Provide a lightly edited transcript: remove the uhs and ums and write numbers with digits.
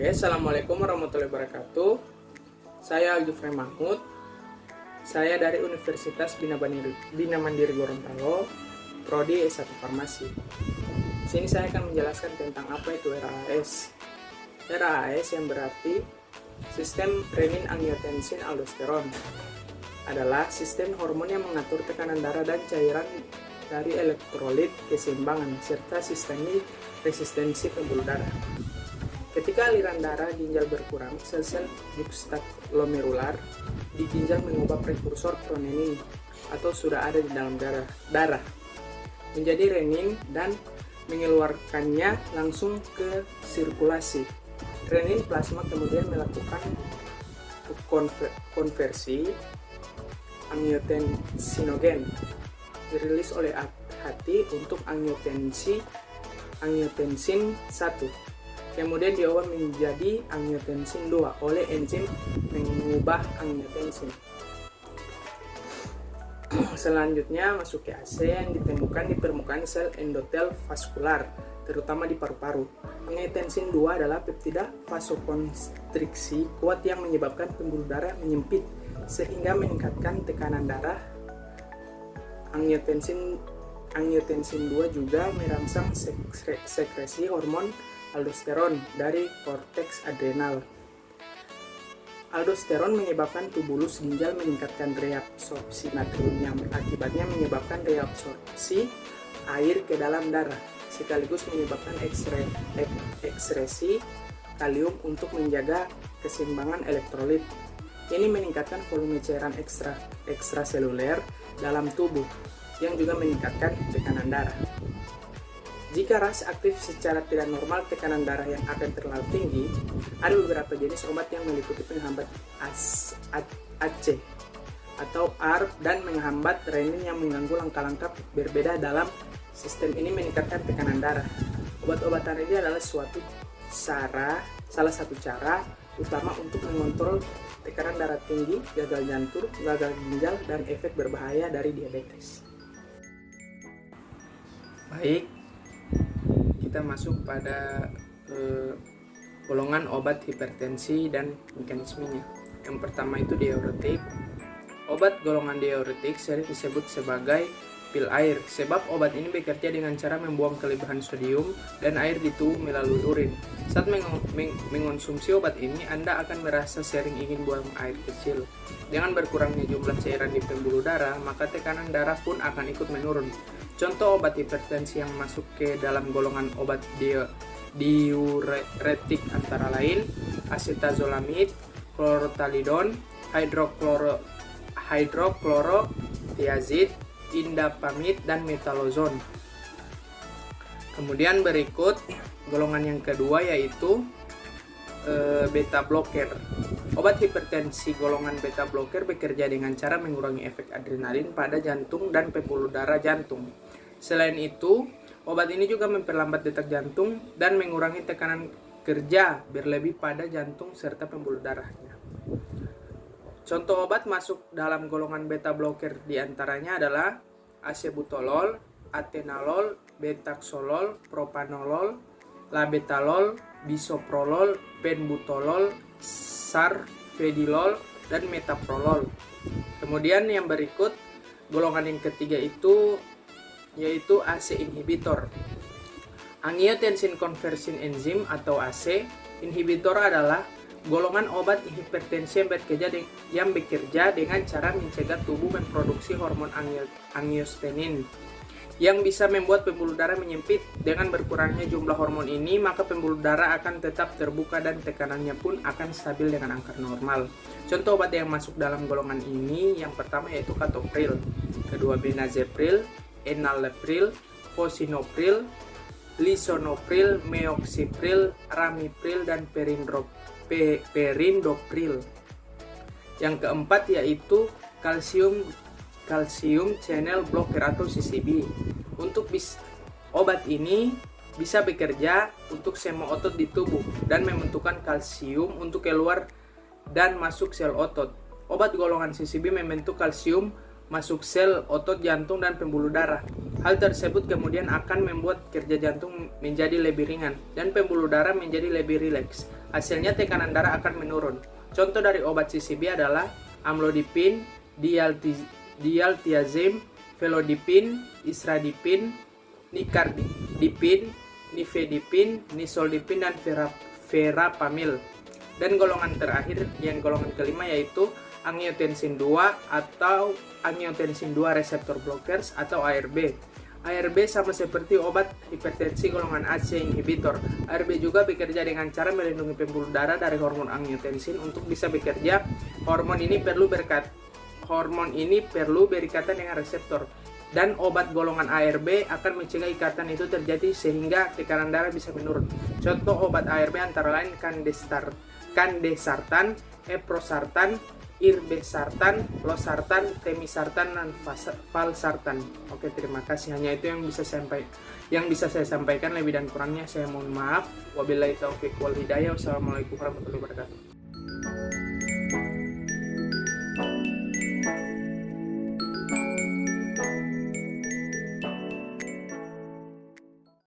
Oke, Assalamualaikum warahmatullahi wabarakatuh. Saya Al-Jufri Mahmud. Saya dari Universitas Bina Mandiri Gorontalo, Prodi S1 Farmasi. Di sini saya akan menjelaskan tentang apa itu RAAS. RAAS yang berarti sistem renin-angiotensin-aldosteron adalah sistem hormon yang mengatur tekanan darah dan cairan dari elektrolit keseimbangan serta sistemik resistensi pembuluh darah. Ketika aliran darah ginjal berkurang, sel-sel juxtaglomerular di ginjal mengubah prekursor prorenin atau sudah ada di dalam darah menjadi renin dan mengeluarkannya langsung ke sirkulasi. Renin plasma kemudian melakukan konversi angiotensinogen dirilis oleh hati untuk angiotensin 1. Kemudian diolah menjadi angiotensin 2 oleh enzim mengubah angiotensin. Selanjutnya masuk ke AC yang ditemukan di permukaan sel endotel vaskular, terutama di paru-paru. Angiotensin 2 adalah peptida vasokonstriksi kuat yang menyebabkan pembuluh darah menyempit sehingga meningkatkan tekanan darah. Angiotensin 2 juga merangsang sekresi hormon aldosteron dari korteks adrenal. Aldosteron menyebabkan tubulus ginjal meningkatkan reabsorpsi natrium yang akibatnya menyebabkan reabsorpsi air ke dalam darah, sekaligus menyebabkan ekskresi kalium untuk menjaga keseimbangan elektrolit. Ini meningkatkan volume cairan ekstraseluler dalam tubuh yang juga meningkatkan tekanan darah. Jika ras aktif secara tidak normal tekanan darah yang akan terlalu tinggi, ada beberapa jenis obat yang meliputi penghambat AC atau ARB dan menghambat renin yang mengganggu langkah-langkah berbeda dalam sistem ini meningkatkan tekanan darah. Obat-obatan ini adalah salah satu cara utama untuk mengontrol tekanan darah tinggi, gagal jantung, gagal ginjal, dan efek berbahaya dari diabetes. Baik, kita masuk pada golongan obat hipertensi dan mekanismenya. Yang pertama itu diuretik. Obat golongan diuretik sering disebut sebagai pil air, sebab obat ini bekerja dengan cara membuang kelebihan sodium dan air di tubuh melalui urin. Saat mengonsumsi obat ini, Anda akan merasa sering ingin buang air kecil. Dengan berkurangnya jumlah cairan di pembuluh darah, maka tekanan darah pun akan ikut menurun. Contoh obat hipertensi yang masuk ke dalam golongan obat diuretik antara lain acetazolamid, chlorothalidone, hydrochlorothiazide, indapamid, dan metalozone. Kemudian berikut golongan yang kedua yaitu beta blocker. Obat hipertensi golongan beta blocker bekerja dengan cara mengurangi efek adrenalin pada jantung dan pembuluh darah jantung. Selain itu, obat ini juga memperlambat detak jantung dan mengurangi tekanan kerja berlebih pada jantung serta pembuluh darahnya. Contoh obat masuk dalam golongan beta blocker diantaranya adalah acebutolol, atenolol, betaxolol, propanolol, labetalol, bisoprolol, penbutolol, sarfedilol, dan metaprolol. Kemudian yang berikut golongan yang ketiga itu yaitu AC inhibitor. Angiotensin conversion enzyme atau AC inhibitor adalah golongan obat hipertensi yang bekerja dengan cara mencegah tubuh memproduksi hormon angiostensin yang bisa membuat pembuluh darah menyempit. Dengan berkurangnya jumlah hormon ini, maka pembuluh darah akan tetap terbuka dan tekanannya pun akan stabil dengan angka normal. Contoh obat yang masuk dalam golongan ini yang pertama yaitu captopril, kedua benazepril, enalapril, fosinopril, lisinopril, meoxapril, ramipril, dan perindopril. Yang keempat yaitu calcium channel blocker atau CCB. Obat ini bisa bekerja untuk semua otot di tubuh dan membentukkan kalsium untuk keluar dan masuk sel otot. Obat golongan CCB membentuk kalsium masuk sel otot jantung dan pembuluh darah. Hal tersebut kemudian akan membuat kerja jantung menjadi lebih ringan dan pembuluh darah menjadi lebih rileks. hasilnya tekanan darah akan menurun. Contoh dari obat CCB adalah amlodipin, dialtiazem, felodipin, isradipin, nicardipin, nifedipin, nisoldipin, dan verapamil. Dan golongan terakhir, yang golongan kelima, yaitu angiotensin 2 atau angiotensin 2 reseptor blockers atau ARB. ARB sama seperti obat hipertensi golongan AC inhibitor. ARB juga bekerja dengan cara melindungi pembuluh darah dari hormon angiotensin. Untuk bisa bekerja, hormon ini perlu berikatan dengan reseptor. Dan obat golongan ARB akan mencegah ikatan itu terjadi sehingga tekanan darah bisa menurun. Contoh obat ARB antara lain kandesartan, eprosartan, irbesartan, losartan, temisartan, dan valsartan. Oke, terima kasih. Hanya itu yang bisa saya sampaikan. Lebih dan kurangnya saya mohon maaf. Wabillahi taufiq wal hidayah. Wassalamualaikum warahmatullahi wabarakatuh.